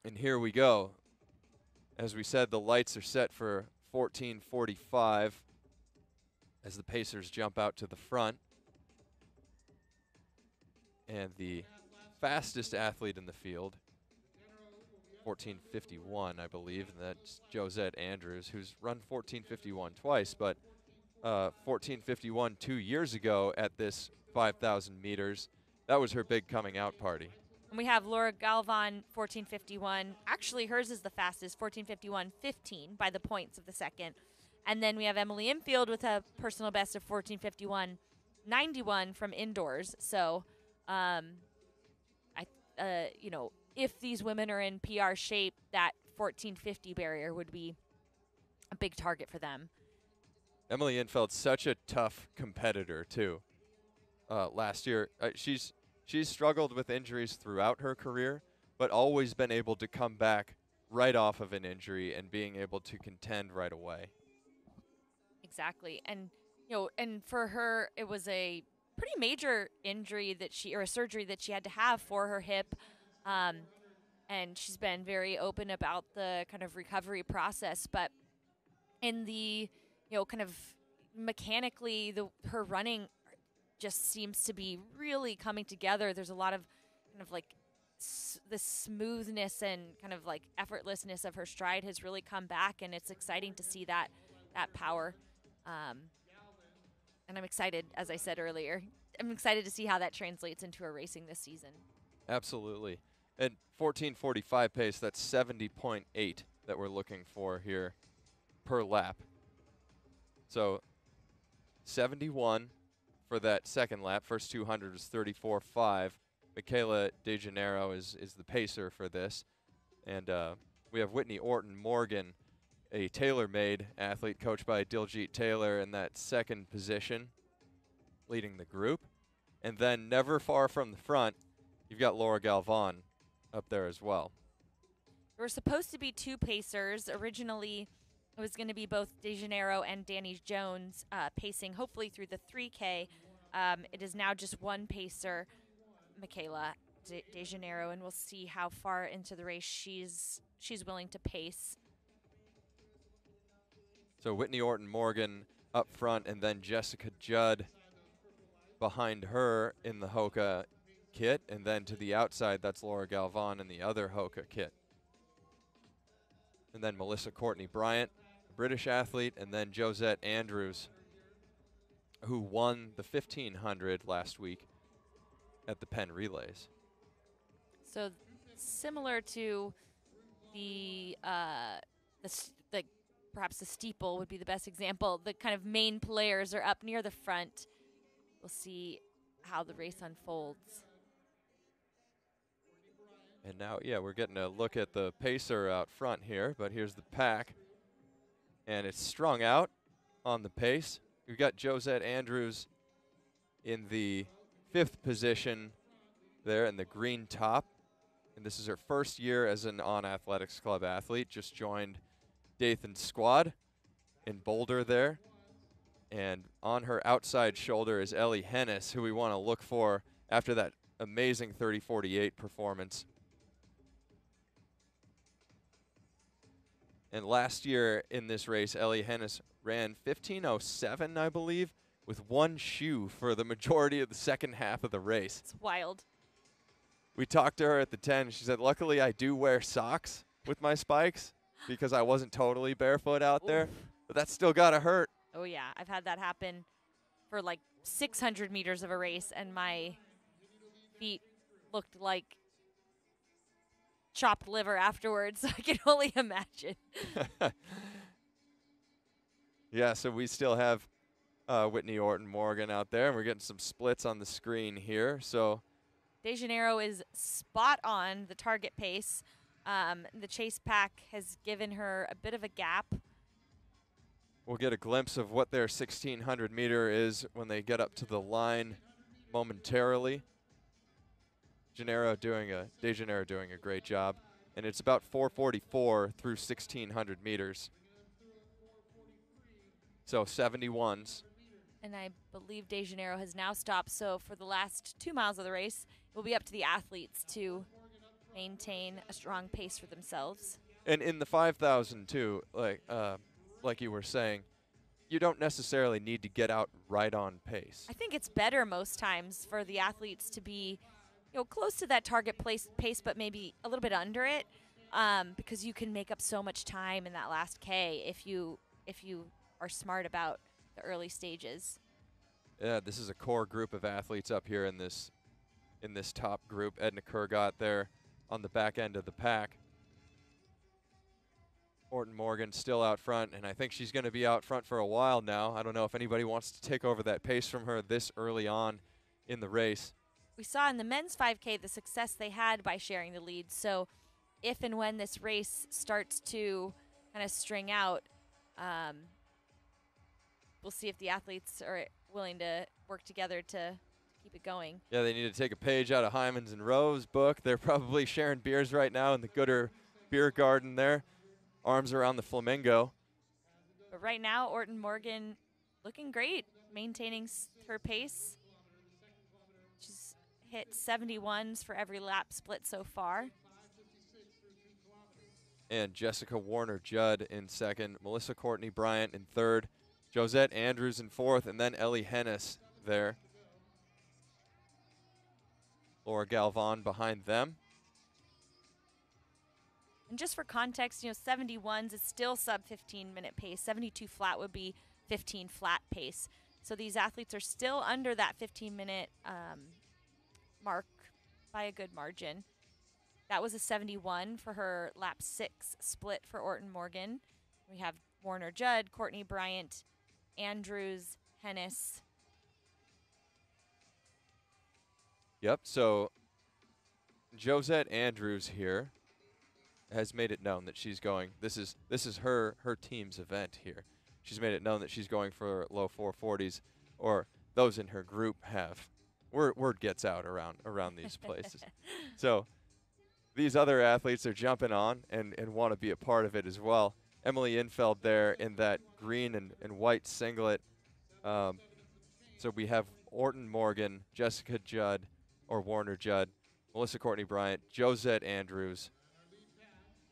And here we go. As we said, the lights are set for 14:45 as the Pacers jump out to the front. And the fastest athlete in the field, 14:51, I believe, and that's Josette Andrews, who's run 14:51 twice, but 14:51 2 years ago at this 5,000 meters. That was her big coming out party. And we have Laura Galvan, 14:51. Actually, hers is the fastest, 14:51.15 by the points of the second. And then we have Emily Infield with a personal best of 14:51.91 from indoors. So, you know, if these women are in PR shape, that 14:50 barrier would be a big target for them. Emily Infeld's such a tough competitor too. Last year, she's struggled with injuries throughout her career, but always been able to come back right off of an injury and being able to contend right away. Exactly. And, you know, and for her, it was a pretty major injury that or a surgery that she had to have for her hip. And she's been very open about the kind of recovery process. But in the, you know, kind of mechanically, her running just seems to be really coming together. There's a lot of kind of like the smoothness and kind of like effortlessness of her stride has really come back, and it's exciting to see that power. And I'm excited, as I said earlier, I'm excited to see how that translates into her racing this season. Absolutely. And 14:45 pace, that's 70.8 that we're looking for here per lap. So 71 for that second lap. First 200 is 34.5. Michaela DeGennaro is the pacer for this. And we have Whitney Orton Morgan, a tailor-made athlete coached by Diljit Taylor, in that second position, leading the group. And then never far from the front, you've got Laura Galvan up there as well. There were supposed to be two pacers. Originally, it was going to be both DeGennaro and Danny Jones pacing, hopefully through the 3K. It is now just one pacer, Michaela DeGennaro, and we'll see how far into the race she's willing to pace. So Whitney Orton Morgan up front, and then Jessica Judd behind her in the Hoka kit, and then to the outside, that's Laura Galvan in the other Hoka kit. And then Melissa Courtney Bryant, a British athlete, and then Josette Andrews, who won the 1500 last week at the Penn Relays. So similar to the perhaps the steeple would be the best example. The kind of main players are up near the front. We'll see how the race unfolds. And now, yeah, we're getting a look at the pacer out front here, but here's the pack. And it's strung out on the pace. We've got Josette Andrews in the 5th position there in the green top. And this is her first year as an On Athletics Club athlete. Just joined Dathan's squad in Boulder there. And on her outside shoulder is Ellie Hennis, who we want to look for after that amazing 30:48 performance. And last year in this race, Ellie Hennis ran 15:07, I believe, with one shoe for the majority of the second half of the race. It's wild. We talked to her at the 10. She said, luckily I do wear socks with my spikes because I wasn't totally barefoot out there, but that's still got to hurt. Oh, yeah. I've had that happen for like 600 meters of a race, and my feet looked like chopped liver afterwards. I can only imagine. Yeah, so we still have Whitney Orton Morgan out there, and we're getting some splits on the screen here. So DeGennaro is spot on the target pace. The chase pack has given her a bit of a gap. We'll get a glimpse of what their 1600 meter is when they get up to the line momentarily. DeGennaro doing a great job. And it's about 4:44 through 1600 meters. So 71s. And I believe DeGennaro has now stopped. So for the last 2 miles of the race, it will be up to the athletes to maintain a strong pace for themselves. And in the 5,000 too, like you were saying, you don't necessarily need to get out right on pace. I think it's better most times for the athletes to be, close to that target pace, but maybe a little bit under it, because you can make up so much time in that last K if you are smart about the early stages. Yeah, this is a core group of athletes up here in this top group. Edna Kurgat there on the back end of the pack. Orton Morgan still out front, and I think she's going to be out front for a while now. I don't know if anybody wants to take over that pace from her this early on in the race. We saw in the men's 5K the success they had by sharing the lead. So if and when this race starts to kind of string out, we'll see if the athletes are willing to work together to keep it going. Yeah, they need to take a page out of Hyman's and Rowe's book. They're probably sharing beers right now in the Gooder Beer Garden there. Arms around the flamingo. But right now, Orton Morgan looking great, maintaining her pace. She's hit 71s for every lap split so far. And Jessica Warner-Judd in second. Melissa Courtney Bryant in third. Josette Andrews in fourth. And then Ellie Hennis there. Laura Galvan behind them. And just for context, 71s is still sub 15-minute pace. 72 flat would be 15 flat pace. So these athletes are still under that 15-minute mark by a good margin. That was a 71 for her lap 6 split for Orton Morgan. We have Warner-Judd, Courtney Bryant, Andrews, Hennis. Yep, so Josette Andrews here has made it known that she's going. This is her team's event here. She's made it known that she's going for low 440s, or those in her group have. Word gets out around these places. So these other athletes are jumping on and want to be a part of it as well. Emily Infeld there in that green and white singlet. So we have Orton Morgan, Jessica Judd, or Warner-Judd, Melissa Courtney Bryant, Josette Andrews,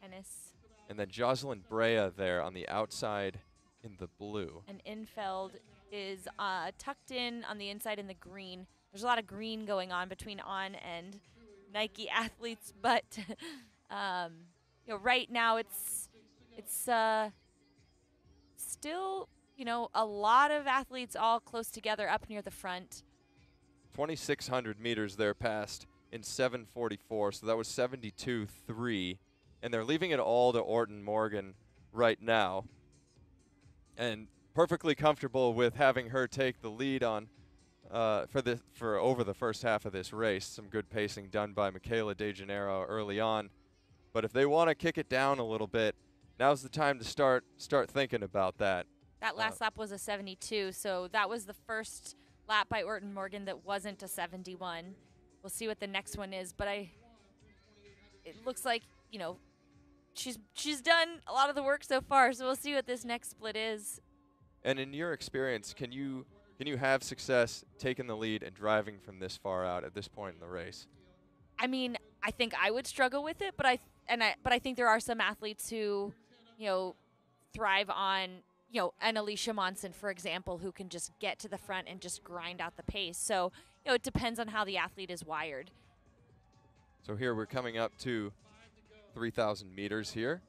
Hennis. And then Joselyn Brea there on the outside in the blue. And Infeld is tucked in on the inside in the green. There's a lot of green going on between On and Nike athletes, but right now it's still a lot of athletes all close together up near the front. 2,600 meters there passed in 7:44, so that was 72.3. And they're leaving it all to Orton Morgan right now. And perfectly comfortable with having her take the lead on for over the first half of this race. Some good pacing done by Michaela De Janeiro early on. But if they want to kick it down a little bit, now's the time to start thinking about that. That last lap was a 72, so that was the first lap by Orton Morgan that wasn't a 71. We'll see what the next one is, but it looks like, she's done a lot of the work so far, so we'll see what this next split is. And in your experience, can you have success taking the lead and driving from this far out at this point in the race? I mean, I think I would struggle with it, but I think there are some athletes who, thrive on, an Alicia Monson, for example, who can just get to the front and just grind out the pace. So, it depends on how the athlete is wired. So here we're coming up to 3,000 meters here.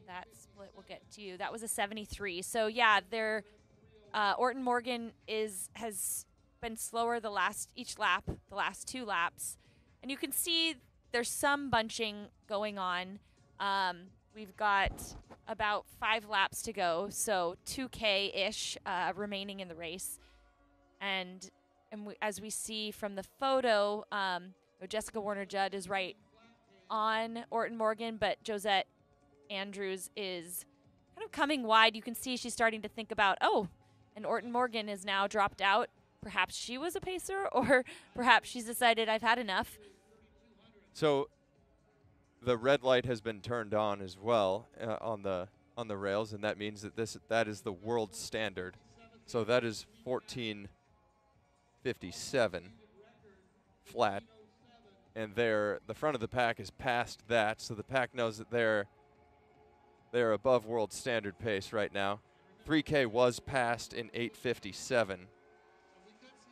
That split we'll get to. That was a 73. So yeah, Orton Morgan has been slower each lap, the last 2 laps, and you can see there's some bunching going on. We've got about 5 laps to go, so 2K-ish remaining in the race, and as we see from the photo, Jessica Warner-Judd is right on Orton Morgan, but Josette Andrews is kind of coming wide. You can see she's starting to think about, and Orton Morgan is now dropped out. Perhaps she was a pacer, or perhaps she's decided I've had enough. So the red light has been turned on as well on the rails, and that means that is the world standard. So that is 14:57 flat. and the front of the pack is past that, so the pack knows that they're above world standard pace right now. 3K was passed in 8:57,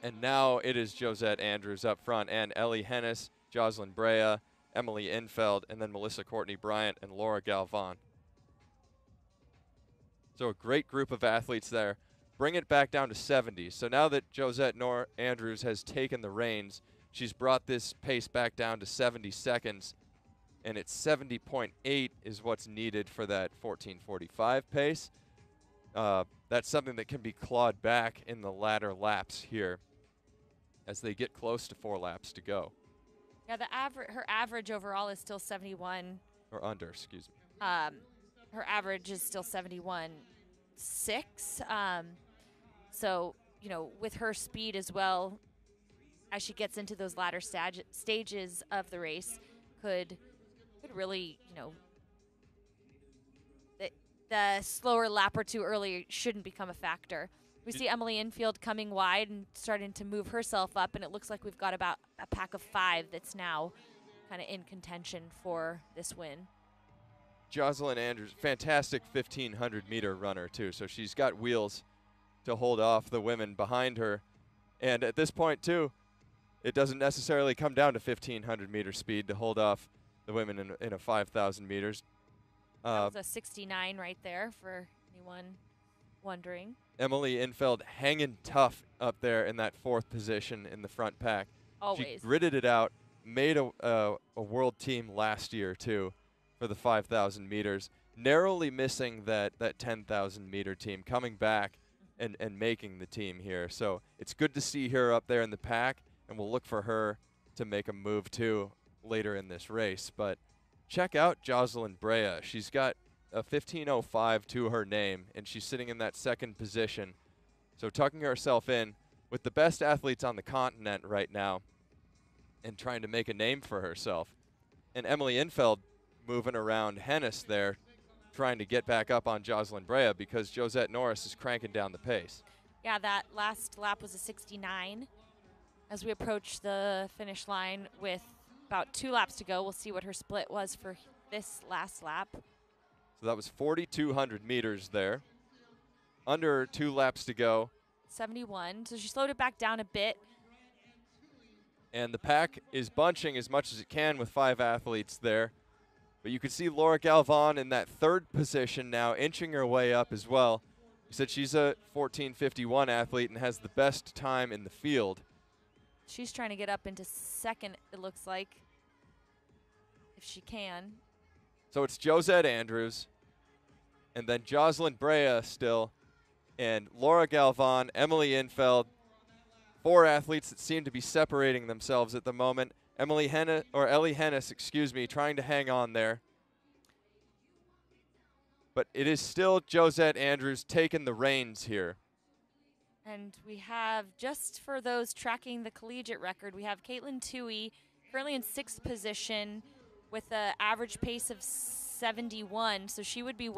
and now it is Josette Andrews up front, and Ellie Hennis, Joselyn Brea, Emily Infeld, and then Melissa Courtney Bryant and Laura Galvan. So a great group of athletes there. Bring it back down to 70. So now that Josette Andrews has taken the reins, she's brought this pace back down to 70 seconds, and it's 70.8 is what's needed for that 14:45 pace. That's something that can be clawed back in the latter laps here as they get close to 4 laps to go. Yeah, her average overall is still 71. Or under, excuse me. Her average is still 71.6. So, you know, with her speed as well, as she gets into those latter stages of the race, could really, you know, the slower lap or two earlier shouldn't become a factor. We see Emily Infield coming wide and starting to move herself up, and it looks like we've got about a pack of 5 that's now kind of in contention for this win. Joselyn Andrews, fantastic 1,500-meter runner, too, so she's got wheels to hold off the women behind her. And at this point, too, it doesn't necessarily come down to 1,500-meter speed to hold off the women in a 5,000 meters. That was a 69 right there for anyone wondering. Emily Infeld hanging tough up there in that 4th position in the front pack. Always. She gritted it out, made a world team last year, too, for the 5,000 meters. Narrowly missing that 10,000-meter team, coming back and making the team here. So it's good to see her up there in the pack, and we'll look for her to make a move, too, later in this race. But check out Joselyn Brea. She's got a 15:05 to her name, and she's sitting in that 2nd position. So tucking herself in with the best athletes on the continent right now and trying to make a name for herself. And Emily Infeld moving around Hennis there, trying to get back up on Joselyn Brea because Josette Norris is cranking down the pace. Yeah, that last lap was a 69. As we approach the finish line with about 2 laps to go, we'll see what her split was for this last lap. So that was 4,200 meters there. Under 2 laps to go. 71. So she slowed it back down a bit. And the pack is bunching as much as it can with 5 athletes there. But you can see Laura Galvan in that 3rd position now, inching her way up as well. You said she's a 14:51 athlete and has the best time in the field. She's trying to get up into 2nd, it looks like, if she can. So it's Josette Andrews, and then Joselyn Brea still, and Laura Galvan, Emily Infeld, 4 athletes that seem to be separating themselves at the moment. Ellie Hennis, excuse me, trying to hang on there. But it is still Josette Andrews taking the reins here. And we have, just for those tracking the collegiate record, we have Caitlin Toohey currently in 6th position with an average pace of 71. So she would be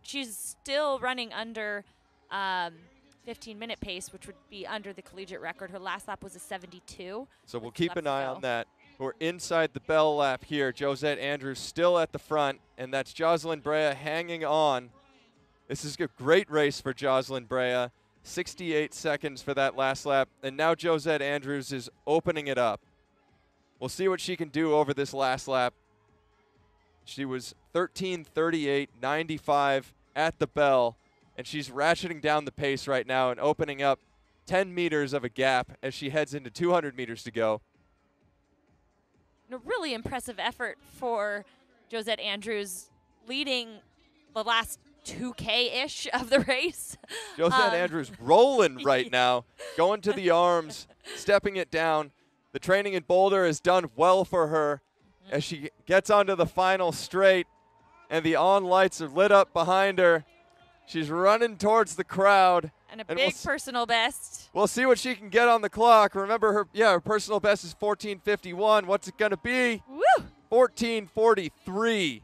she's still running under 15-minute pace, which would be under the collegiate record. Her last lap was a 72. So we'll keep an eye on that. We're inside the bell lap here. Josette Andrews still at the front, and that's Joselyn Brea hanging on. This is a great race for Joselyn Brea. 68 seconds for that last lap, and now Josette Andrews is opening it up. We'll see what she can do over this last lap. She was 13:38.95 at the bell, and she's ratcheting down the pace right now and opening up 10 meters of a gap as she heads into 200 meters to go. A really impressive effort for Josette Andrews, leading the last 2K-ish of the race. Josette Andrews rolling right now, going to the arms, stepping it down. The training in Boulder has done well for her as she gets onto the final straight, and the on lights are lit up behind her. She's running towards the crowd. And a big personal best. We'll see what she can get on the clock. Remember, her personal best is 14:51. What's it going to be? Woo! 14:43.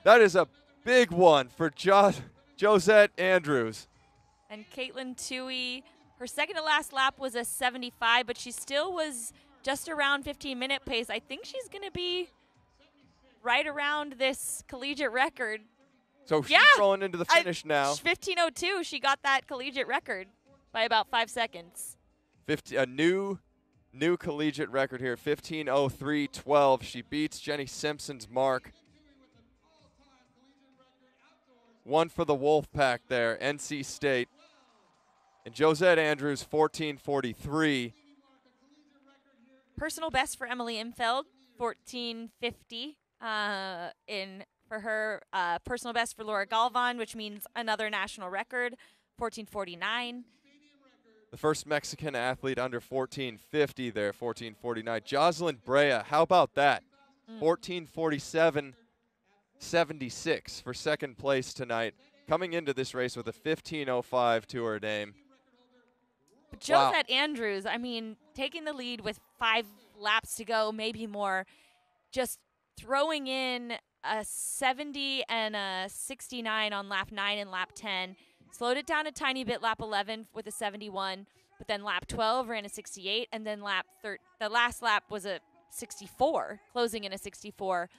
That is a big one for Josette Andrews. And Caitlin Toohey, her second to last lap was a 75, but she still was just around 15-minute pace. I think she's going to be right around this collegiate record. So she's rolling into the finish now. 15:02, she got that collegiate record by about 5 seconds. A new collegiate record here, 15:03.12. She beats Jenny Simpson's mark. One for the Wolfpack there, NC State. And Josette Andrews, 14:43. Personal best for Emily Imfeld, 14:50. For her personal best for Laura Galvan, which means another national record, 14:49. The first Mexican athlete under 14:50 there, 14:49. Joselyn Brea, how about that? 14:47.76 for second place tonight. Coming into this race with a 15:05 to her name. But Josette Andrews, I mean, taking the lead with 5 laps to go, maybe more, just throwing in a 70 and a 69 on lap 9 and lap 10. Slowed it down a tiny bit lap 11 with a 71, but then lap 12 ran a 68, and then the last lap was a 64, closing in a 64.